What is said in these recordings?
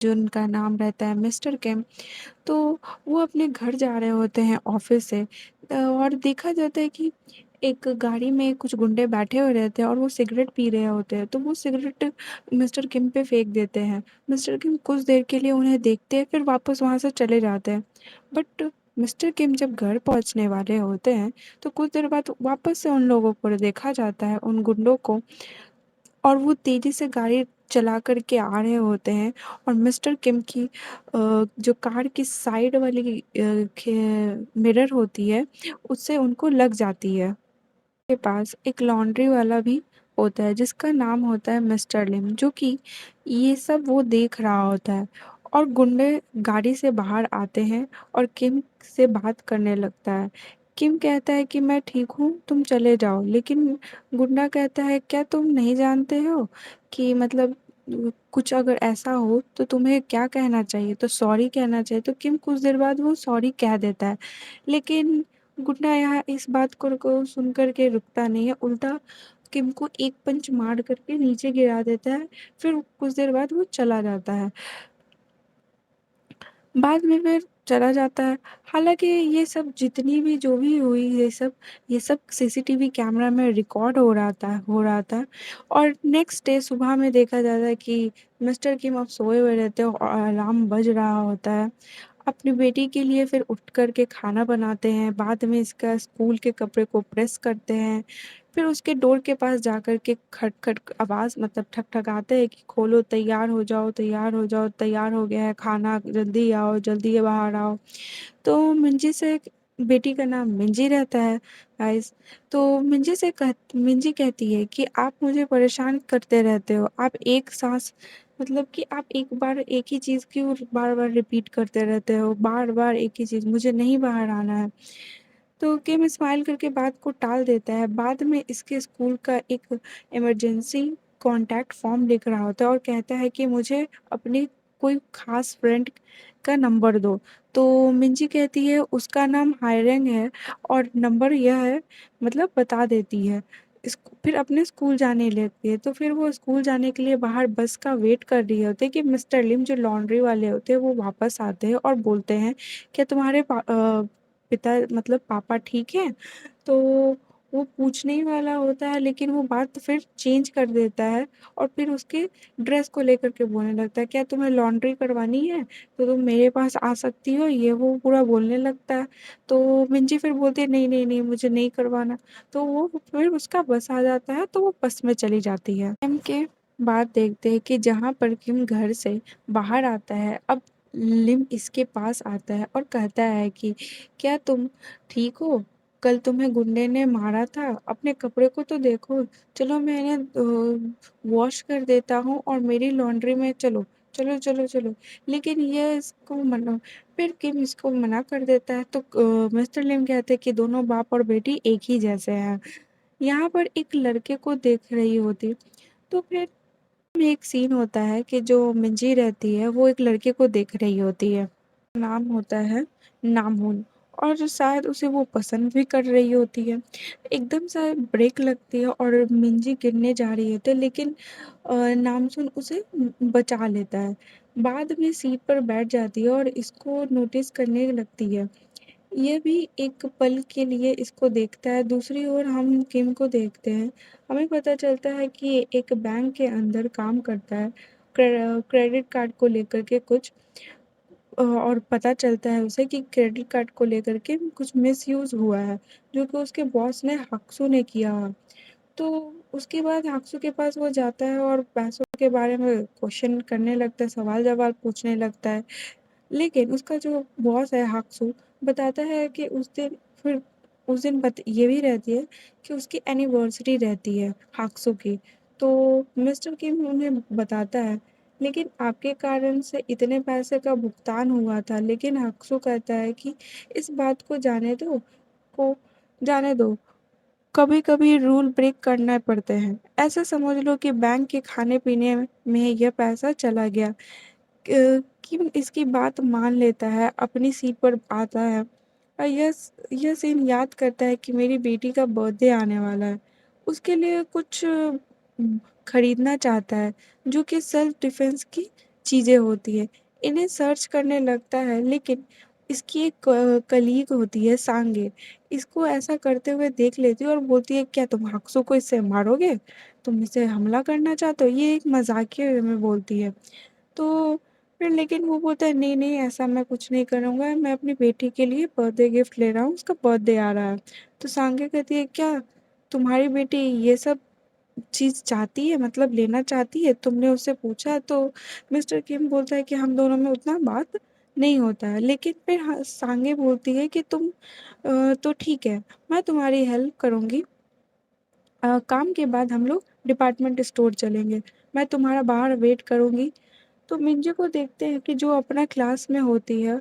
जो उनका नाम रहता है मिस्टर किम। तो वो अपने घर जा रहे होते हैं ऑफिस से और देखा जाता है कि एक गाड़ी में कुछ गुंडे बैठे हुए रहते हैं और वो सिगरेट पी रहे होते हैं, तो वो सिगरेट मिस्टर किम पे फेंक देते हैं। मिस्टर किम कुछ देर के लिए उन्हें देखते हैं, फिर वापस वहाँ से चले जाते हैं। बट मिस्टर किम जब घर पहुँचने वाले होते हैं, तो कुछ देर बाद वापस से उन लोगों को देखा जाता है, उन गुंडों को, और वो तेज़ी से गाड़ी चला कर के आ रहे होते हैं और मिस्टर किम की जो कार की साइड वाली मिरर होती है, उससे उनको लग जाती है। के पास एक लॉन्ड्री वाला भी होता है जिसका नाम होता है मिस्टर लिम, जो कि ये सब वो देख रहा होता है। और गुंडे गाड़ी से बाहर आते हैं और किम से बात करने लगता है। किम कहता है कि मैं ठीक हूँ, तुम चले जाओ, लेकिन गुंडा कहता है क्या तुम नहीं जानते हो कि मतलब कुछ अगर ऐसा हो तो तुम्हें क्या कहना चाहिए, तो सॉरी कहना चाहिए। तो किम कुछ देर बाद वो सॉरी कह देता है, लेकिन गुड्डा यहाँ इस बात को सुन कर के रुकता नहीं है, उल्टा किम को एक पंच मार करके नीचे गिरा देता है। फिर कुछ देर बाद वो चला जाता है। बाद में फिर चला जाता है। हालाँकि ये सब जितनी भी जो भी हुई ये सब सीसीटीवी कैमरा में रिकॉर्ड हो रहा था। और नेक्स्ट डे सुबह में देखा जाता है कि मिस्टर किम अब सोए हुए रहते हैं और अलार्म बज रहा होता है। अपनी बेटी के लिए फिर उठ कर के खाना बनाते हैं, बाद में इसका स्कूल के कपड़े को प्रेस करते हैं। फिर उसके डोर के पास जाकर के खट-खट आवाज़ मतलब ठक-ठकाते हैं कि खोलो, तैयार हो जाओ, तैयार हो जाओ, तैयार हो गया है खाना, जल्दी आओ, जल्दी बाहर आओ। तो मिंजी से बेटी का नाम मिंजी रहता है गाइस। तो मिंजी कहती है कि आप मुझे परेशान करते रहते हो। आप एक साँस मतलब कि आप एक बार एक ही चीज़ क्यों बार-बार रिपीट करते रहते हो? बार-बार एक ही चीज़, मुझे नहीं बाहर आना है। तो किम स्माइल करके बात को टाल देता है। बाद में इसके स्कूल का एक इमरजेंसी कॉन्टैक्ट फॉर्म लिख रहा होता है और कहता है कि मुझे अपने कोई ख़ास फ्रेंड का नंबर दो। तो मिंजी कहती है उसका नाम हायरेंग है और नंबर यह है, मतलब बता देती है। फिर अपने स्कूल जाने लगती है। तो फिर वो स्कूल जाने के लिए बाहर बस का वेट कर रही होती है कि मिस्टर लिम जो लॉन्ड्री वाले होते हैं वो वापस आते हैं और बोलते हैं, क्या तुम्हारे पिता मतलब पापा ठीक हैं? तो वो पूछने ही वाला होता है, लेकिन वो बात फिर चेंज कर देता है और फिर उसके ड्रेस को लेकर के बोलने लगता है, क्या तुम्हें लॉन्ड्री करवानी है? तो तुम मेरे पास आ सकती हो, ये वो पूरा बोलने लगता है। तो मिंजी फिर बोलती है नहीं, नहीं, नहीं मुझे नहीं करवाना। तो वो फिर उसका बस आ जाता है तो वो बस में चली जाती है। टाइम के बाद देखते हैं कि जहाँ पर किम घर से बाहर आता है, अब लिम इसके पास आता है और कहता है कि क्या तुम ठीक हो? कल तुम्हें गुंडे ने मारा था, अपने कपड़े को तो देखो। चलो मैं इन्हें वॉश कर देता हूँ और मेरी लॉन्ड्री में चलो, चलो, चलो, चलो। लेकिन ये इसको मना फिर किम इसको मना कर देता है, तो मिस्टर लिम कहते हैं कि दोनों बाप और बेटी एक ही जैसे हैं। यहाँ पर एक लड़के को देख रही होती, तो फिर में एक सीन होता है कि जो मिंजी रहती है वो एक लड़के को देख रही होती है। नाम होता है नामून, और शायद उसे वो पसंद भी कर रही होती है। एकदम से ब्रेक लगती है और मिंजी गिरने जा रही होती है, लेकिन नामसून उसे बचा लेता है। बाद में सीट पर बैठ जाती है और इसको नोटिस करने लगती है। ये भी एक पल के लिए इसको देखता है। दूसरी ओर हम किम को देखते हैं। हमें पता चलता है कि ये एक बैंक के अंदर काम करता है। क्रेडिट कार्ड को लेकर के कुछ और पता चलता है उसे कि क्रेडिट कार्ड को लेकर के कुछ मिसयूज़ हुआ है, जो कि उसके बॉस ने हक्सू ने किया। तो उसके बाद हाक्सू के पास वो जाता है और पैसों के बारे में क्वेश्चन करने लगता है, सवाल-जवाब पूछने लगता है। लेकिन उसका जो बॉस है हाक्सू बताता है कि फिर उस दिन ये भी रहती है कि उसकी एनिवर्सरी रहती है हाक्सू की। तो मिस्टर किम उन्हें बताता है, लेकिन आपके कारण से इतने पैसे का भुगतान हुआ था। लेकिन हाक्सू कहता है कि इस बात को जाने दो, कभी-कभी रूल ब्रेक करने पड़ते हैं। ऐसा समझ लो कि बैंक के खाने-पीने में यह पैसा चला गया। किम इसकी बात मान लेता है, अपनी सीट पर आता है और यह सीन याद करता है कि मेरी बेटी का बर्थडे आने वाला है। उसके लिए कुछ खरीदना चाहता है, जो कि सेल्फ डिफेंस की चीज़ें होती हैं। इन्हें सर्च करने लगता है, लेकिन इसकी एक कलीग होती है सांगे, इसको ऐसा करते हुए देख लेती है और बोलती है, "क्या तुम हक्सू को इससे मारोगे? तुम इसे हमला करना चाहते हो?" ये एक मज़ाकिया वे में बोलती है। तो फिर लेकिन वो बोलता है, "नहीं, नहीं, ऐसा मैं कुछ नहीं करूँगा, मैं अपनी बेटी के लिए बर्थडे गिफ्ट ले रहा हूँ, उसका बर्थडे आ रहा है।" तो सांगे कहती है, "क्या तुम्हारी बेटी ये सब चीज़ चाहती है, मतलब लेना चाहती है? तुमने उससे पूछा?" तो मिस्टर किम बोलता है कि हम दोनों में उतना बात नहीं होता है। लेकिन फिर सांगे बोलती है कि तुम तो ठीक है, मैं तुम्हारी हेल्प करूँगी। काम के बाद हम लोग डिपार्टमेंट स्टोर चलेंगे, मैं तुम्हारा बाहर वेट करूँगी। तो मिंजू को देखते हैं कि जो अपना क्लास में होती है,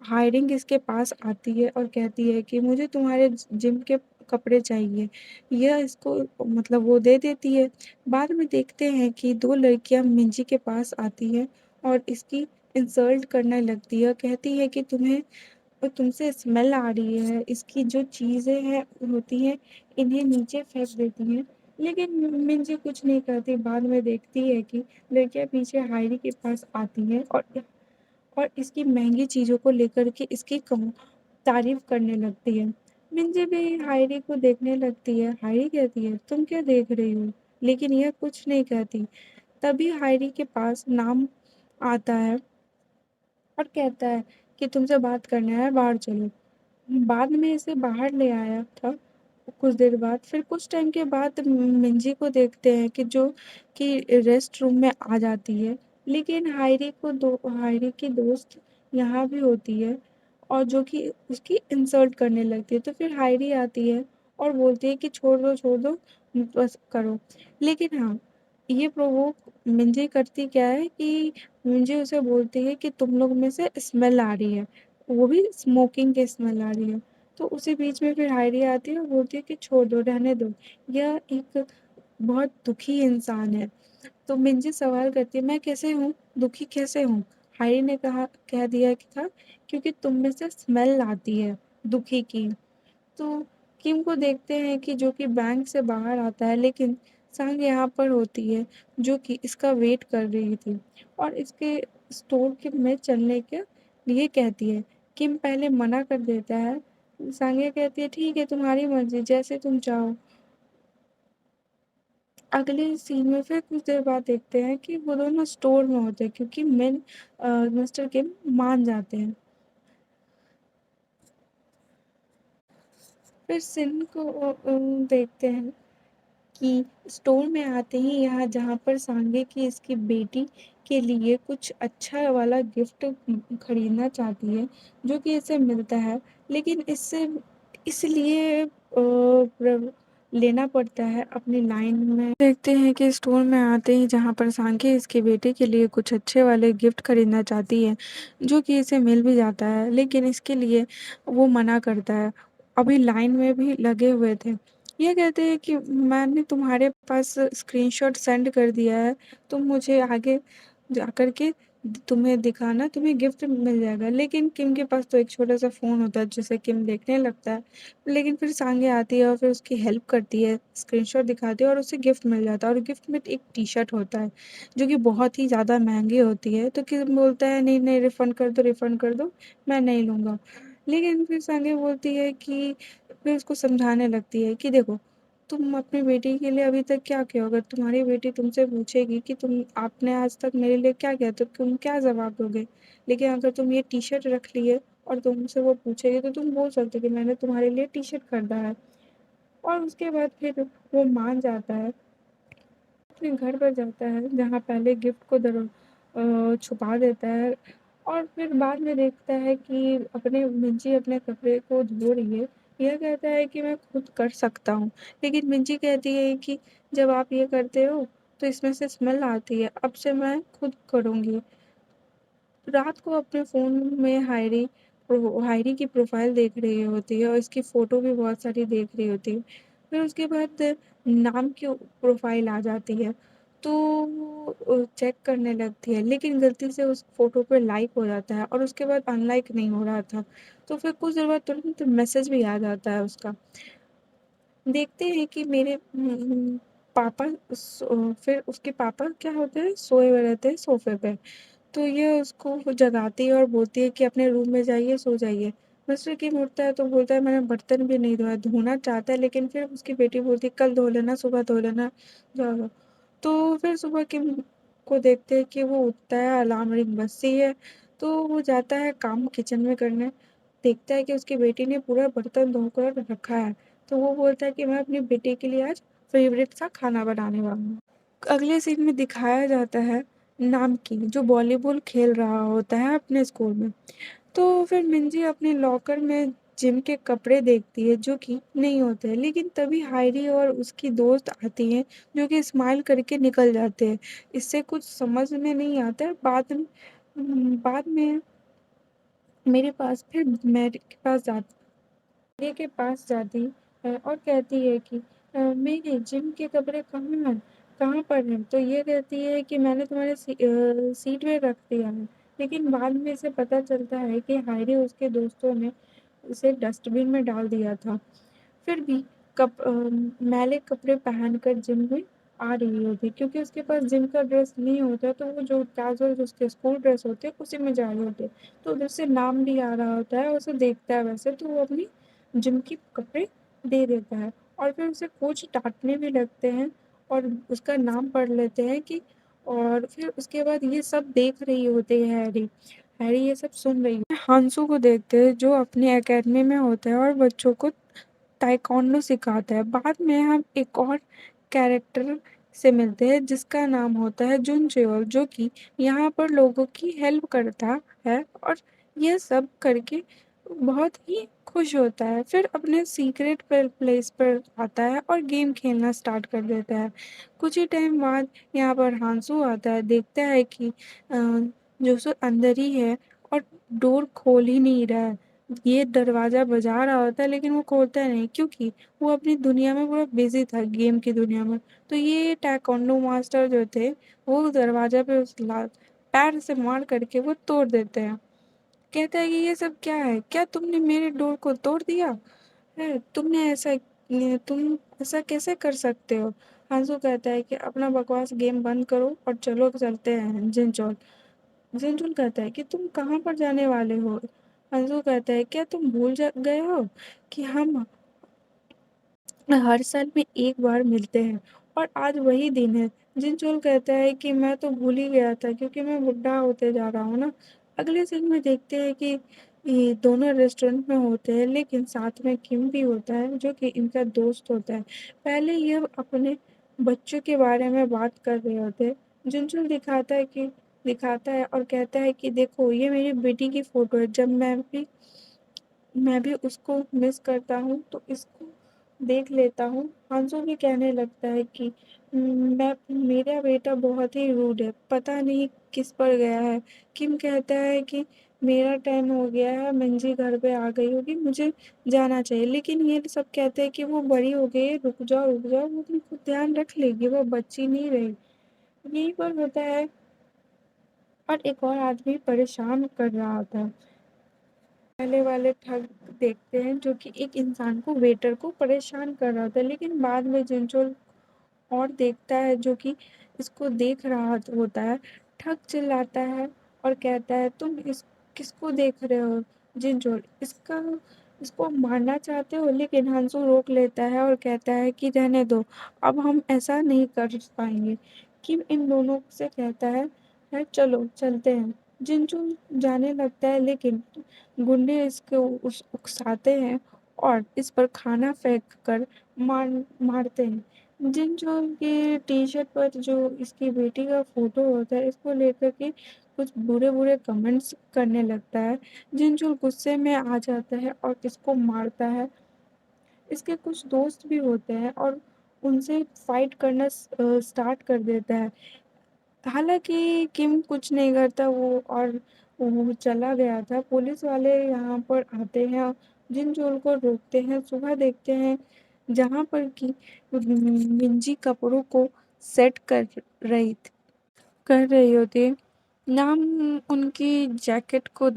हायरिंग इसके पास आती है और कहती है कि मुझे तुम्हारे जिम के कपड़े चाहिए। यह इसको मतलब वो दे देती है। बाद में देखते हैं कि 2 लड़कियाँ मिंजी के पास आती हैं और इसकी इंसल्ट करने लगती है, कहती है कि तुम्हें तुमसे स्मेल आ रही है, इसकी जो चीज़ें हैं होती हैं, इन्हें नीचे फेंक देती हैं। लेकिन मिंजी कुछ नहीं करती, बाद में देखती है कि लड़कियाँ पीछे हायरी के पास आती हैं और इसकी महँगी चीज़ों को लेकर के इसकी तारीफ़ करने लगती है। मिंजी भी हायरी को देखने लगती है। हायरी कहती है, "तुम क्या देख रही हो?" लेकिन यह कुछ नहीं कहती। तभी हायरी के पास नाम आता है और कहता है कि तुमसे बात करना है, बाहर चलो। बाद में इसे बाहर ले आया था कुछ देर बाद। फिर कुछ टाइम के बाद मिंजी को देखते हैं कि जो कि रेस्ट रूम में आ जाती है। लेकिन हायरी की दोस्त यहाँ भी होती है और जो कि उसकी इंसल्ट करने लगती है। तो फिर हायरी आती है और बोलती है कि छोड़ दो, बस करो। लेकिन हाँ, ये प्रोवोक मिंजी करती क्या है कि मिंजी उसे बोलती है कि तुम लोग में से स्मेल आ रही है। वो भी स्मोकिंग की स्मेल आ रही है। तो उसी बीच में फिर हायरी आती है और बोलती है कि छोड़ दो, रहने दो। यह एक बहुत दुखी इंसान है। तो मिंजी सवाल करती है, मैं कैसे हूँ? दुखी कैसे हूँ? हायरी ने कह दिया कि था क्योंकि तुम में से स्मेल आती है दुखी की। तो किम को देखते हैं कि जो कि बैंक से बाहर आता है, लेकिन सांग यहाँ पर होती है जो कि इसका वेट कर रही थी और इसके स्टोर के में चलने के लिए कहती है। किम पहले मना कर देता है। सांगे कहती है, ठीक है, तुम्हारी मर्जी, जैसे तुम चाहो। अगले सीन में फिर कुछ देर बाद देखते हैं कि वो दोनों स्टोर में होते हैं क्योंकि मिस्टर किम मान जाते हैं। फिर सिन को देखते हैं कि स्टोर में आते ही यहाँ जहाँ पर सांगे की इसकी बेटी के लिए कुछ अच्छा वाला गिफ्ट खरीदना चाहती है, जो कि इसे मिलता है। लेकिन इससे इसलिए लेना पड़ता है अपनी लाइन में। देखते हैं कि स्टोर में आते ही जहाँ पर सांगे इसके बेटे के लिए कुछ अच्छे वाले गिफ्ट खरीदना चाहती है, जो कि इसे मिल भी जाता है, लेकिन इसके लिए वो मना करता है। अभी लाइन में भी लगे हुए थे। ये कहते हैं कि मैंने तुम्हारे पास स्क्रीनशॉट सेंड कर दिया है, तुम मुझे आगे जाकर के तुम्हें दिखाना, तुम्हें गिफ्ट मिल जाएगा। लेकिन किम के पास तो एक छोटा-सा फ़ोन होता है जिसे किम देखने लगता है। लेकिन फिर सांगे आती है और फिर उसकी हेल्प करती है, स्क्रीनशॉट दिखाती है और उसे गिफ्ट मिल जाता है और गिफ्ट में एक टी-शर्ट होता है, जो कि बहुत ही ज़्यादा महँगी होती है। तो किम बोलता है, "नहीं, नहीं, रिफंड कर दो, मैं नहीं लूँगा।" लेकिन फिर सांगे बोलती है कि फिर उसको समझाने लगती है कि देखो, तुम अपनी बेटी के लिए अभी तक क्या किया हो? अगर तुम्हारी बेटी तुमसे पूछेगी कि तुम आपने आज तक मेरे लिए क्या किया? तो तुम क्या जवाब दोगे? लेकिन अगर तुम ये टी-शर्ट रख ली है और तुमसे वो पूछेगी तो तुम बोल सकते हो कि मैंने तुम्हारे लिए टी-शर्ट खरीदा है। और उसके बाद फिर वो मान जाता है, अपने घर पर जाता है जहाँ पहले गिफ्ट को छुपा देता है और फिर बाद में देखता है कि अपने मिंजी अपने कपड़े को धो रही है। यह कहता है कि मैं खुद कर सकता हूँ, लेकिन मिंजी कहती है कि जब आप ये करते हो तो इसमें से स्मेल आती है, अब से मैं खुद करूँगी। रात को अपने फ़ोन में हायरी की प्रोफ़ाइल देख रही होती है और इसकी फ़ोटो भी बहुत सारी देख रही होती है। फिर उसके बाद नाम की प्रोफ़ाइल आ जाती है, तो वो चेक करने लगती है, लेकिन गलती से उस फ़ोटो पे लाइक हो जाता है और उसके बाद अनलाइक नहीं हो रहा था। तो फिर कुछ देर बाद तुरंत मैसेज भी आ जाता है उसका। देखते हैं कि मेरे पापा फिर उसके पापा क्या होते हैं, सोए हुए रहते हैं सोफ़े पे। तो ये उसको जगाती है और बोलती है कि अपने रूम में जाइए, सो जाइए। मिस्टर किम उठता है तो बोलता है मैंने बर्तन भी नहीं धोया, धोना चाहता है लेकिन फिर उसकी बेटी बोलती है कल धो लेना, सुबह धो लेना, जाओ। तो फिर सुबह किम को देखते हैं कि वो उठता है, अलार्म रिंग बजती है, तो वो जाता है काम किचन में करने। देखता है कि उसकी बेटी ने पूरा बर्तन धोकर रखा है, तो वो बोलता है कि मैं अपनी बेटी के लिए आज फेवरेट सा खाना बनाने वाला हूँ। अगले सीन में दिखाया जाता है नामकी जो वॉलीबॉल खेल रहा होता है अपने स्कूल में। तो फिर मिंजी अपने लॉकर में जिम के कपड़े देखती है जो कि नहीं होते हैं, लेकिन तभी हायरी और उसकी दोस्त आती हैं जो कि स्माइल करके निकल जाते हैं। इससे कुछ समझ में नहीं आता है। बाद में मेरे पास फिर मेरे के पास जाती मेरे के पास जाती है और कहती है कि मेरे जिम के कपड़े कहाँ हैं, कहाँ पर हैं? तो ये कहती है कि मैंने तुम्हारे सीट में रख दिया है। लेकिन बाद में इसे पता चलता है कि हायरी उसके दोस्तों ने उसे डस्टबिन में डाल दिया था। फिर भी मैले कपड़े पहनकर जिम में आ रही होती क्योंकि उसके पास जिम का ड्रेस नहीं होता, तो वो जो कैजुअल जो उसके स्कूल ड्रेस होते हैं उसी में जा रही होती है। तो उधर से नाम भी आ रहा होता है, उसे देखता है वैसे तो वो अपनी जिम के कपड़े दे देता है और फिर उसे कोच डांटने भी लगते हैं और उसका नाम पढ़ लेते हैं कि और फिर उसके बाद ये सब देख रही होती है हैरी। हैरी ये सब सुन रही है। हांसू को देखते हैं जो अपनी एकेडमी में होता है और बच्चों को ताइक्वांडो सिखाता है। बाद में हम एक और कैरेक्टर से मिलते हैं जिसका नाम होता है जुन चेओल जो कि यहाँ पर लोगों की हेल्प करता है और यह सब करके बहुत ही खुश होता है। फिर अपने सीक्रेट प्लेस पर आता है और गेम खेलना स्टार्ट कर देता है। कुछ ही टाइम बाद यहाँ पर हांसू आता है, देखता है कि जोसो अंदर ही है और डोर खोल ही नहीं रहा है। ये दरवाज़ा बजा रहा होता है लेकिन वो खोलता नहीं क्योंकि वो अपनी दुनिया में पूरा बिज़ी था गेम की दुनिया में। तो ये ताइक्वांडो मास्टर जो थे वो दरवाज़ा पे उस पैर से मार करके वो तोड़ देते हैं। कहता है कि ये सब क्या है? क्या तुमने मेरे डोर को तोड़ दिया है? तुम ऐसा कैसे कर सकते हो? हांसू कहता है कि अपना बकवास गेम बंद करो और चलो चलते हैं जिनचोल। जिनचुन कहता है कि तुम कहाँ पर जाने वाले हो? अंशु कहता है क्या तुम भूल जा गए हो कि हम हर साल में एक बार मिलते हैं और आज वही दिन है। जिनचोल कहता है कि मैं तो भूल ही गया था क्योंकि मैं बुढ़ा होते जा रहा हूँ ना। अगले सीन में देखते हैं कि ये दोनों रेस्टोरेंट में होते हैं लेकिन साथ में किम भी होता है जो कि इनका दोस्त होता है। पहले ये अपने बच्चों के बारे में बात कर रहे होते हैं। जिनचोल दिखाता है और कहता है कि देखो ये मेरी बेटी की फोटो है, जब मैं भी उसको मिस करता हूँ तो इसको देख लेता हूँ। हांसू भी कहने लगता है कि मैं मेरा बेटा बहुत ही रूड है, पता नहीं किस पर गया है। किम कहता है कि मेरा टाइम हो गया है, मंजी घर पे आ गई होगी, मुझे जाना चाहिए। लेकिन ये सब कहते हैं कि वो बड़ी हो गई है, रुक जाओ रुक जाओ, वो अपनी खुद ध्यान रख लेगी, वो बच्ची नहीं रही। यहीं पर होता है और एक और आदमी परेशान कर रहा होता है। पहले वाले ठग देखते हैं जो कि एक इंसान को वेटर को परेशान कर रहा था लेकिन बाद में जिनचोल और देखता है जो कि इसको देख रहा होता है। ठग चिल्लाता है और कहता है तुम इस किसको देख रहे हो? जिनचोल इसको मारना चाहते हो? लेकिन हंसू रोक लेता है और कहता है कि रहने दो, अब हम ऐसा नहीं कर पाएंगे। किम इन दोनों से कहता है चलो चलते हैं। जिनचुन जाने लगता है लेकिन गुंडे इसको उकसाते हैं और इस पर खाना फेंक कर मारते हैं। जिनचोल के टी शर्ट पर जो इसकी बेटी का फोटो होता है इसको लेकर के कुछ बुरे बुरे कमेंट्स करने लगता है। जिनचोल गुस्से में आ जाता है और इसको मारता है। इसके कुछ दोस्त भी होते हैं और उनसे फाइट करना स्टार्ट कर देता है। हालाँकि किम कुछ नहीं करता वो चला गया था। पुलिस वाले यहाँ पर आते हैं, जिन-जोल को रोकते हैं। सुबह देखते हैं जहाँ पर कि मिंजी कपड़ों को सेट रही कर रही होती है। नाम उनकी जैकेट को